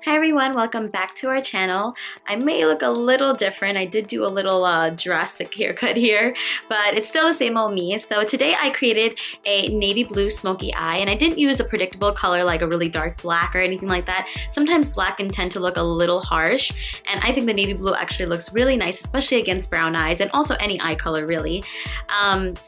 Hi everyone, welcome back to our channel. I may look a little different. I did do a little drastic haircut here, but it's still the same old me. So today I created a navy blue smoky eye, and I didn't use a predictable color like a really dark black or anything like that. Sometimes black can tend to look a little harsh, and I think the navy blue actually looks really nice, especially against brown eyes and also any eye color really. And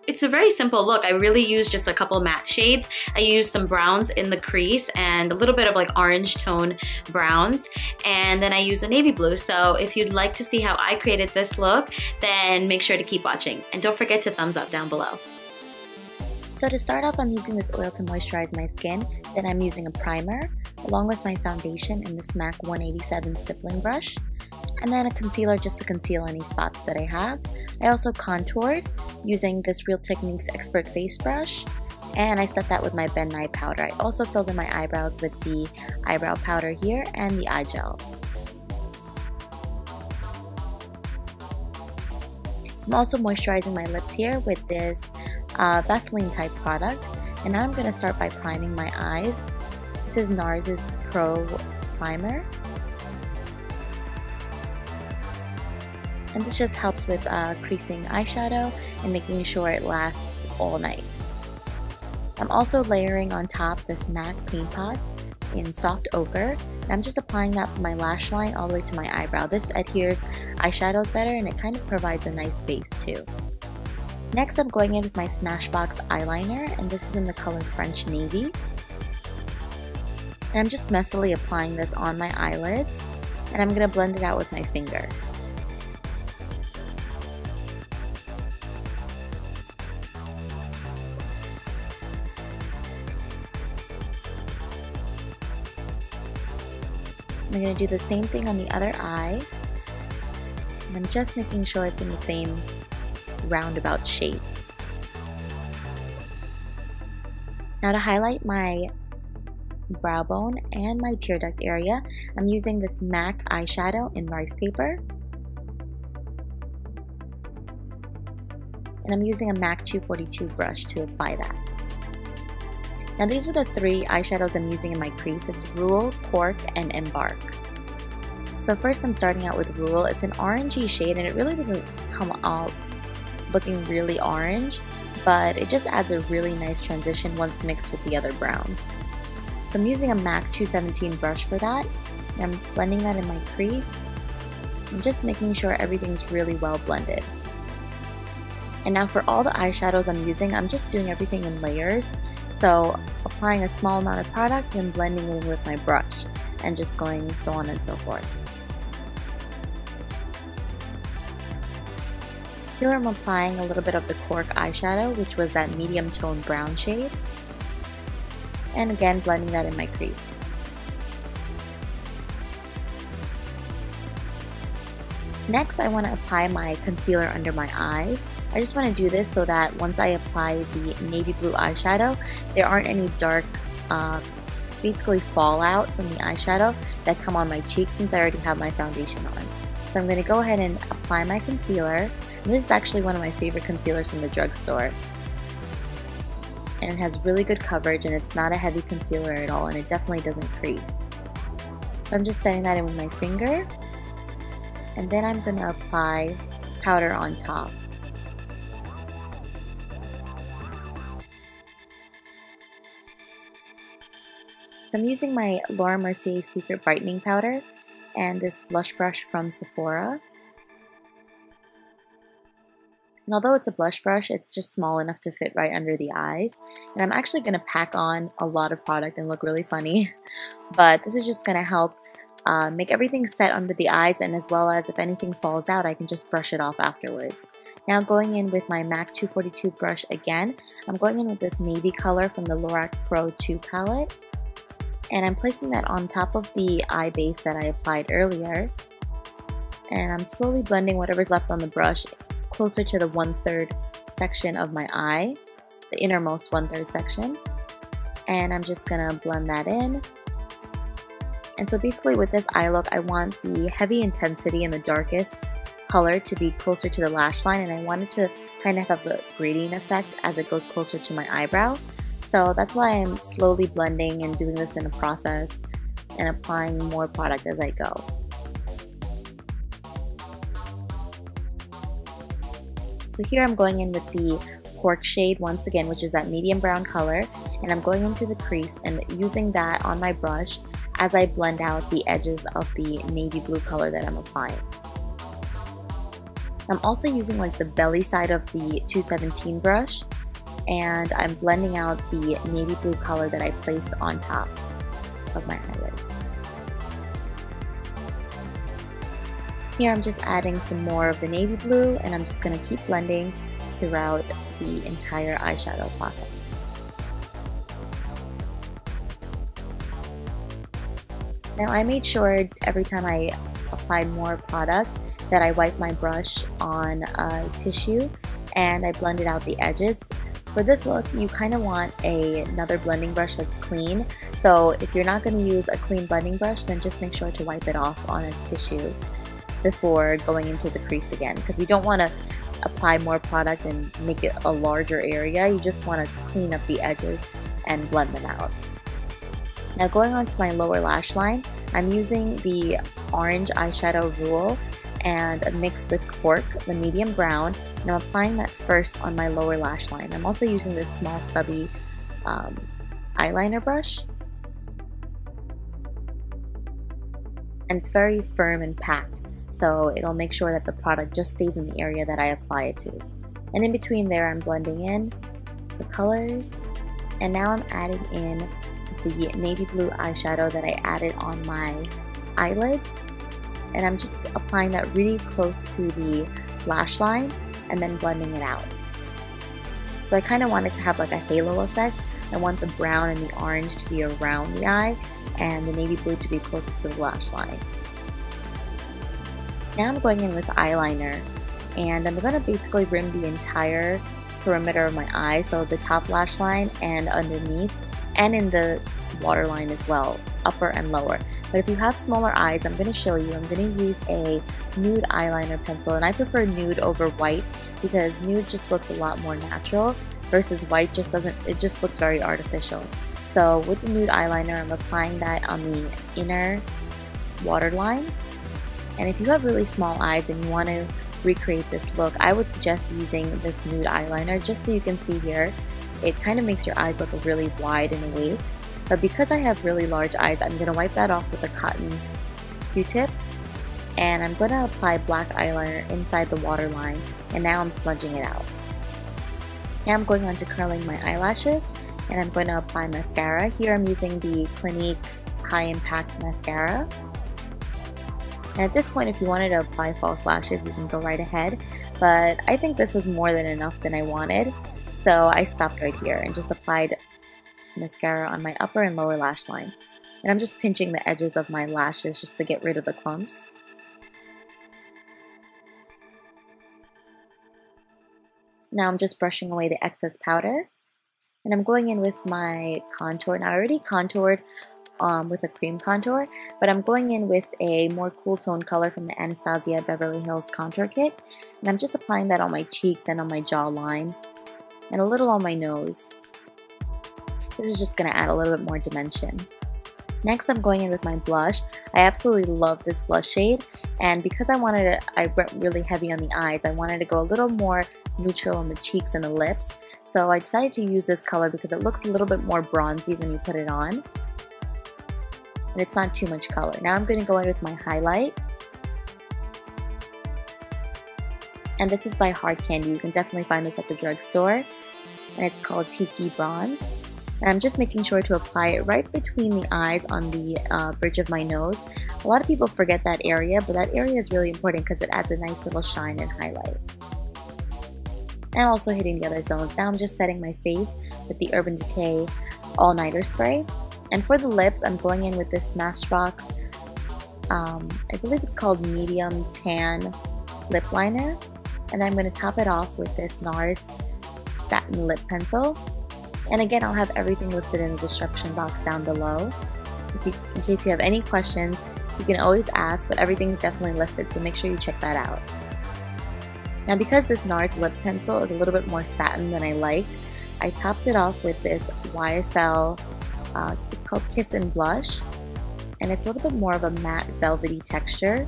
it's a very simple look. I really used just a couple matte shades. I used some browns in the crease and a little bit of like orange tone browns, and then I used the navy blue. So if you'd like to see how I created this look, then make sure to keep watching. And don't forget to thumbs up down below. So to start off, I'm using this oil to moisturize my skin. Then I'm using a primer along with my foundation in this MAC 187 stippling brush. And then a concealer just to conceal any spots that I have. I also contoured using this Real Techniques Expert Face Brush, and I set that with my Ben Nye powder. I also filled in my eyebrows with the eyebrow powder here and the eye gel. I'm also moisturizing my lips here with this Vaseline type product, and now I'm going to start by priming my eyes. This is NARS' Pro Primer. And this just helps with creasing eyeshadow and making sure it lasts all night. I'm also layering on top this MAC Paint Pot in Soft Ochre. And I'm just applying that from my lash line all the way to my eyebrow. This adheres eyeshadows better, and it kind of provides a nice base too. Next, I'm going in with my Smashbox eyeliner, and this is in the color French Navy. And I'm just messily applying this on my eyelids, and I'm going to blend it out with my finger. I'm going to do the same thing on the other eye, and I'm just making sure it's in the same roundabout shape. Now to highlight my brow bone and my tear duct area, I'm using this MAC eyeshadow in Ricepaper. And I'm using a MAC 242 brush to apply that. Now these are the three eyeshadows I'm using in my crease. It's Rule, Cork, and Embark. So first I'm starting out with Rule. It's an orangey shade, and it really doesn't come out looking really orange, but it just adds a really nice transition once mixed with the other browns. So I'm using a MAC 217 brush for that. And I'm blending that in my crease and just making sure everything's really well blended. And now for all the eyeshadows I'm using, I'm just doing everything in layers. So applying a small amount of product and blending it in with my brush and just going so on and so forth. Here I'm applying a little bit of the Cork eyeshadow, which was that medium tone brown shade. And again, blending that in my crease. Next, I want to apply my concealer under my eyes. I just want to do this so that once I apply the navy blue eyeshadow, there aren't any dark, basically fallout from the eyeshadow that come on my cheeks since I already have my foundation on. So I'm going to go ahead and apply my concealer. And this is actually one of my favorite concealers from the drugstore. And it has really good coverage, and it's not a heavy concealer at all, and it definitely doesn't crease. So I'm just setting that in with my finger. And then I'm going to apply powder on top. So I'm using my Laura Mercier Secret Brightening Powder and this blush brush from Sephora. And although it's a blush brush, it's just small enough to fit right under the eyes. And I'm actually going to pack on a lot of product and look really funny. But this is just going to help make everything set under the eyes, and as well as if anything falls out, I can just brush it off afterwards. Now going in with my MAC 242 brush again, I'm going in with this navy color from the Lorac Pro 2 palette. And I'm placing that on top of the eye base that I applied earlier. And I'm slowly blending whatever's left on the brush closer to the 1/3 section of my eye, the innermost 1/3 section. And I'm just gonna blend that in. And so basically with this eye look, I want the heavy intensity and the darkest color to be closer to the lash line, and I wanted to kind of have a gradient effect as it goes closer to my eyebrow. So that's why I'm slowly blending and doing this in a process and applying more product as I go. So here I'm going in with the Cork shade once again, which is that medium brown color, and I'm going into the crease and using that on my brush as I blend out the edges of the navy blue color that I'm applying. I'm also using like the belly side of the 217 brush, and I'm blending out the navy blue color that I placed on top of my eyelids. Here I'm just adding some more of the navy blue, and I'm just going to keep blending throughout the entire eyeshadow process. Now I made sure every time I applied more product that I wipe my brush on a tissue and I blended out the edges. For this look, you kind of want another blending brush that's clean. So if you're not going to use a clean blending brush, then just make sure to wipe it off on a tissue before going into the crease again, because you don't want to apply more product and make it a larger area. You just want to clean up the edges and blend them out. Now going on to my lower lash line, I'm using the orange eyeshadow rule and mixed with Cork, the medium brown, and I'm applying that first on my lower lash line. I'm also using this small stubby eyeliner brush, and it's very firm and packed, so it'll make sure that the product just stays in the area that I apply it to. And in between there, I'm blending in the colors, and now I'm adding in the navy blue eyeshadow that I added on my eyelids, and I'm just applying that really close to the lash line and then blending it out. So I kind of want it to have like a halo effect. I want the brown and the orange to be around the eye and the navy blue to be closest to the lash line. Now I'm going in with eyeliner, and I'm going to basically rim the entire perimeter of my eye, so the top lash line and underneath, and in the waterline as well, upper and lower. But if you have smaller eyes, I'm going to show you. I'm going to use a nude eyeliner pencil, and I prefer nude over white because nude just looks a lot more natural versus white just doesn't, it just looks very artificial. So with the nude eyeliner, I'm applying that on the inner waterline. And if you have really small eyes and you want to recreate this look, I would suggest using this nude eyeliner. Just so you can see here, it kind of makes your eyes look really wide and awake. But because I have really large eyes, I'm going to wipe that off with a cotton Q-tip, and I'm going to apply black eyeliner inside the waterline, and now I'm smudging it out. Now I'm going on to curling my eyelashes, and I'm going to apply mascara. Here I'm using the Clinique High Impact Mascara. And at this point, if you wanted to apply false lashes, you can go right ahead, but I think this was more than enough than I wanted, so I stopped right here and just applied mascara on my upper and lower lash line. And I'm just pinching the edges of my lashes just to get rid of the clumps. Now I'm just brushing away the excess powder, and I'm going in with my contour. Now I already contoured with a cream contour, but I'm going in with a more cool tone color from the Anastasia Beverly Hills Contour Kit, and I'm just applying that on my cheeks and on my jawline and a little on my nose. This is just going to add a little bit more dimension. Next, I'm going in with my blush. I absolutely love this blush shade, and because I went really heavy on the eyes, I wanted to go a little more neutral on the cheeks and the lips. So I decided to use this color because it looks a little bit more bronzy when you put it on, and it's not too much color. Now I'm going to go in with my highlight, and this is by Hard Candy. You can definitely find this at the drugstore, and it's called Tiki Bronze. And I'm just making sure to apply it right between the eyes on the bridge of my nose. A lot of people forget that area, but that area is really important because it adds a nice little shine and highlight. And also hitting the other zones. Now I'm just setting my face with the Urban Decay All Nighter Spray. And for the lips, I'm going in with this Smashbox, I believe it's called Medium Tan Lip Liner. And I'm going to top it off with this NARS Satin Lip Pencil. And again, I'll have everything listed in the description box down below. In case you have any questions, you can always ask, but everything's definitely listed, so make sure you check that out. Now because this NARS lip pencil is a little bit more satin than I liked, I topped it off with this YSL, it's called Kiss and Blush, and it's a little bit more of a matte velvety texture.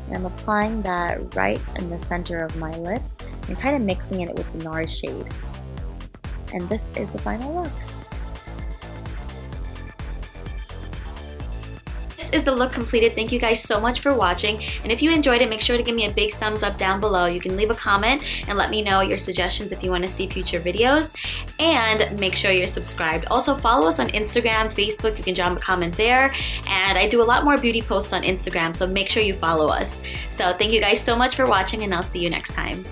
And I'm applying that right in the center of my lips and kind of mixing it with the NARS shade. And this is the final look. Is the look completed. Thank you guys so much for watching, and if you enjoyed it, make sure to give me a big thumbs up down below. You can leave a comment and let me know your suggestions if you want to see future videos, and make sure you're subscribed. Also follow us on Instagram, Facebook. You can drop a comment there, and I do a lot more beauty posts on Instagram, so make sure you follow us. So thank you guys so much for watching, and I'll see you next time.